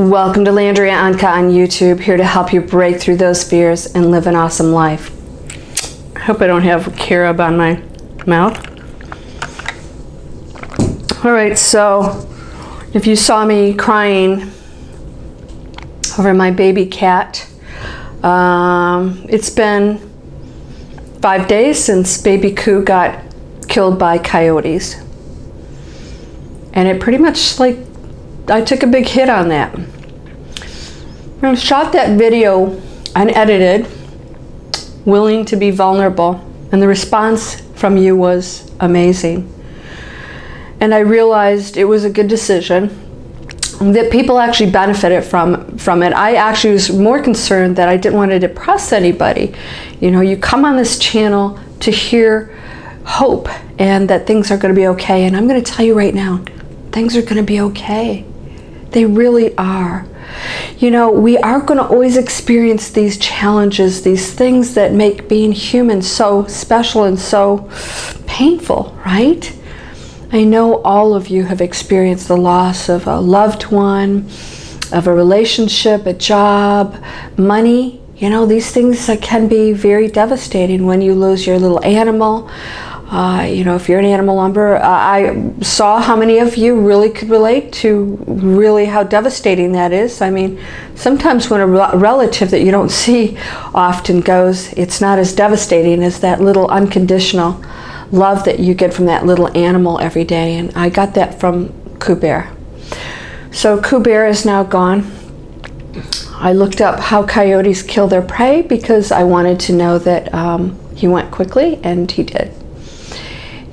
Welcome to Landria Onkka on YouTube, here to help you break through those fears and live an awesome life. I hope I don't have carob on my mouth. Alright, so if you saw me crying over my baby cat, it's been 5 days since baby Coo got killed by coyotes. And it pretty much, like, I took a big hit on that. I shot that video unedited, willing to be vulnerable, and the response from you was amazing. And I realized it was a good decision, that people actually benefited from it. I actually was more concerned that I didn't want to depress anybody. You know, you come on this channel to hear hope and that things are going to be okay. And I'm going to tell you right now, things are going to be okay. They really are. You know, we are going to always experience these challenges, these things that make being human so special and so painful, right? I know all of you have experienced the loss of a loved one, of a relationship, a job, money. You know, these things that can be very devastating when you lose your little animal. You know, if you're an animal lumber, I saw how many of you really could relate to really how devastating that is. I mean, sometimes when a relative that you don't see often goes, it's not as devastating as that little unconditional love that you get from that little animal every day. And I got that from Coo Bear. So Coo Bear is now gone. I looked up how coyotes kill their prey because I wanted to know that he went quickly, and he did.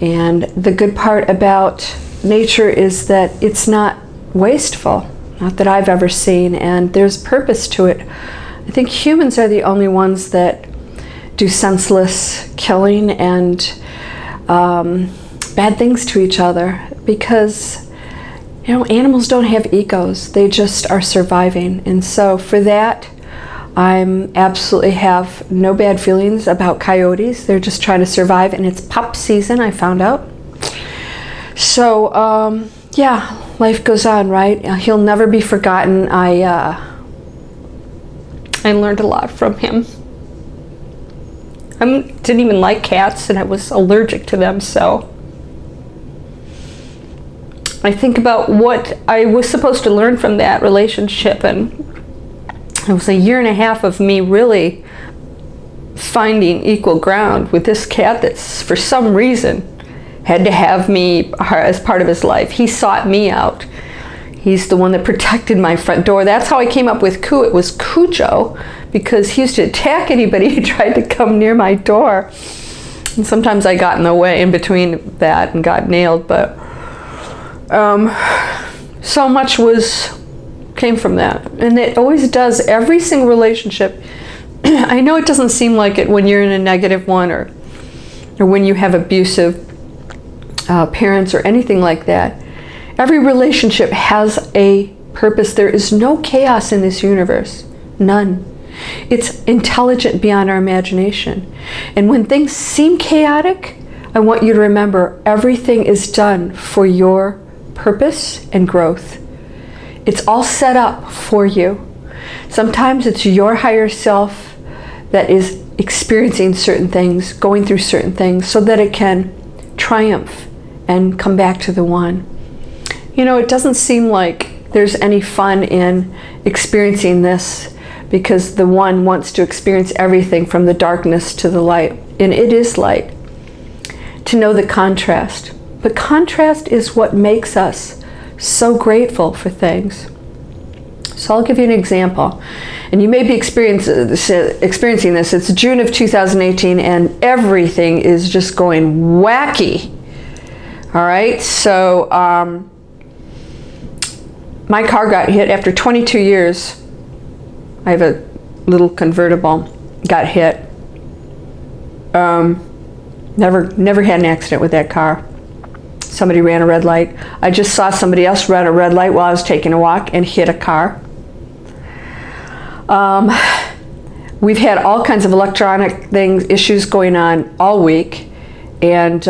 And the good part about nature is that it's not wasteful, not that I've ever seen, and there's purpose to it. I think humans are the only ones that do senseless killing and bad things to each other, because, you know, animals don't have egos. They just are surviving. And so for that, I absolutely have no bad feelings about coyotes. They're just trying to survive, and it's pup season, I found out. So, yeah, life goes on, right? He'll never be forgotten. I learned a lot from him. I didn't even like cats, and I was allergic to them, so I think about what I was supposed to learn from that relationship, and it was 1.5 years of me really finding equal ground with this cat that's, for some reason, had to have me as part of his life. He sought me out. He's the one that protected my front door. That's how I came up with Coo. It was Cujo, because he used to attack anybody who tried to come near my door. And sometimes I got in the way in between that and got nailed, but so much came from that. And it always does. Every single relationship, I know it doesn't seem like it when you're in a negative one, or when you have abusive parents or anything like that. Every relationship has a purpose. There is no chaos in this universe. None. It's intelligent beyond our imagination. And when things seem chaotic, I want you to remember everything is done for your purpose and growth. It's all set up for you. Sometimes it's your higher self that is experiencing certain things, going through certain things, so that it can triumph and come back to the one. You know, it doesn't seem like there's any fun in experiencing this, because the one wants to experience everything from the darkness to the light. And it is light. To know the contrast. But contrast is what makes us so grateful for things. So I'll give you an example, and you may be experiencing this. It's June of 2018, and everything is just going wacky. All right, so my car got hit after 22 years. I have a little convertible, got hit. Never had an accident with that car. Somebody ran a red light. I just saw somebody else run a red light while I was taking a walk and hit a car. We've had all kinds of electronic issues going on all week, and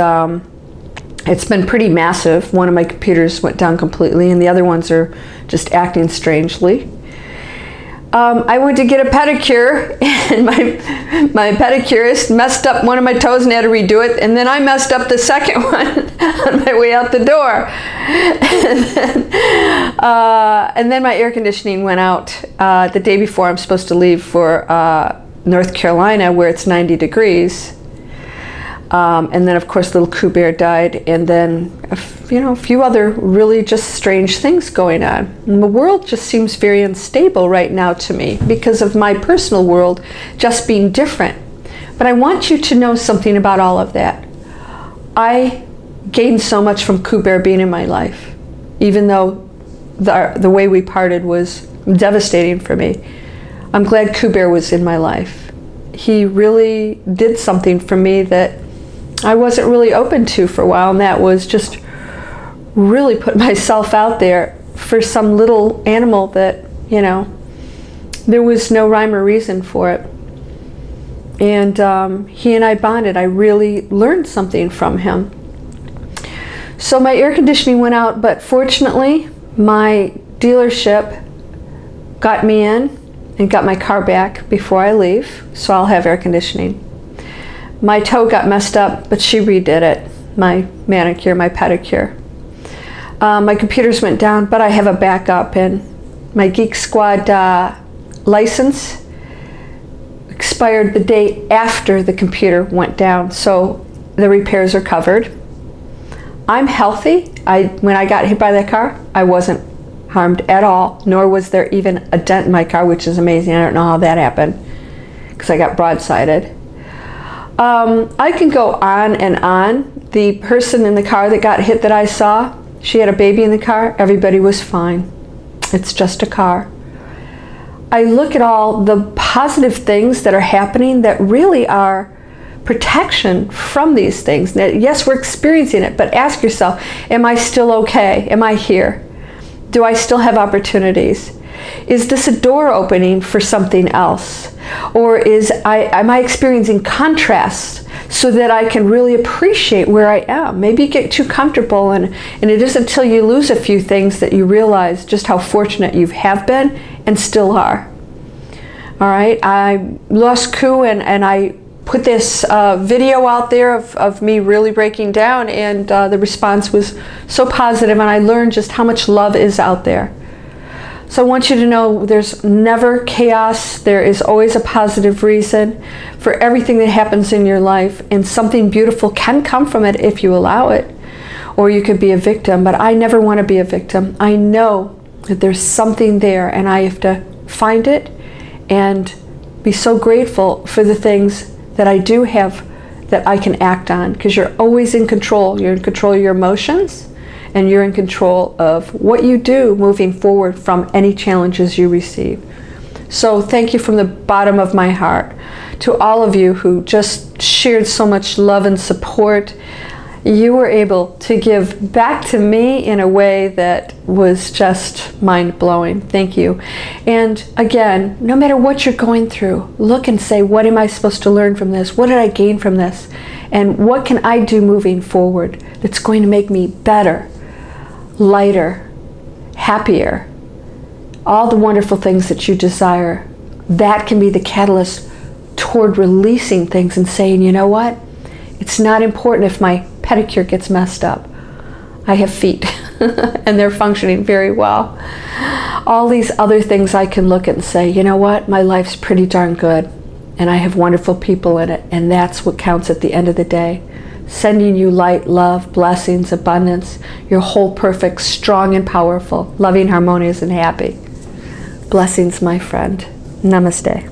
it's been pretty massive. One of my computers went down completely, and the other ones are just acting strangely. I went to get a pedicure, and my pedicurist messed up one of my toes and had to redo it, and then I messed up the second one on my way out the door. And then my air conditioning went out the day before I'm supposed to leave for North Carolina, where it's 90 degrees. And then, of course, little Coo Bear died, and then a few other really just strange things going on. And the world just seems very unstable right now to me because of my personal world just being different. But I want you to know something about all of that. I gained so much from Coo Bear being in my life, even though the way we parted was devastating for me. I'm glad Coo Bear was in my life. He really did something for me that I wasn't really open to for a while, and that was just really put myself out there for some little animal that, there was no rhyme or reason for it. And he and I bonded. I really learned something from him. So my air conditioning went out, but fortunately my dealership got me in and got my car back before I leave, so I'll have air conditioning. My toe got messed up, but she redid it. My manicure, my pedicure. My computers went down, but I have a backup, and my Geek Squad license expired the day after the computer went down, so the repairs are covered. I'm healthy. When I got hit by that car, I wasn't harmed at all, nor was there even a dent in my car, which is amazing. I don't know how that happened, because I got broadsided. I can go on and on. The person in the car that got hit that I saw, she had a baby in the car. Everybody was fine. It's just a car. I look at all the positive things that are happening that really are protection from these things. Now, yes, we're experiencing it, but ask yourself, am I still okay? Am I here? Do I still have opportunities? Is this a door opening for something else? Or am I experiencing contrast so that I can really appreciate where I am? Maybe you get too comfortable, and it isn't until you lose a few things that you realize just how fortunate you have been and still are. All right, I lost Coo, and I put this video out there of me really breaking down, and the response was so positive, and I learned just how much love is out there. So I want you to know there's never chaos. There is always a positive reason for everything that happens in your life, and something beautiful can come from it if you allow it. Or you could be a victim, but I never want to be a victim. I know that there's something there, and I have to find it and be so grateful for the things that I do have that I can act on, because you're always in control. You're in control of your emotions, and you're in control of what you do moving forward from any challenges you receive. So thank you from the bottom of my heart to all of you who just shared so much love and support. You were able to give back to me in a way that was just mind-blowing. Thank you. And again, no matter what you're going through, look and say, what am I supposed to learn from this? What did I gain from this? And what can I do moving forward that's going to make me better, lighter, happier? All the wonderful things that you desire, that can be the catalyst toward releasing things and saying, you know what? It's not important if my pedicure gets messed up. I have feet and they're functioning very well. All these other things I can look at and say, you know what? My life's pretty darn good, and I have wonderful people in it, and that's what counts at the end of the day. Sending you light, love, blessings, abundance. You're whole, perfect, strong, and powerful, loving, harmonious, and happy. Blessings, my friend. Namaste.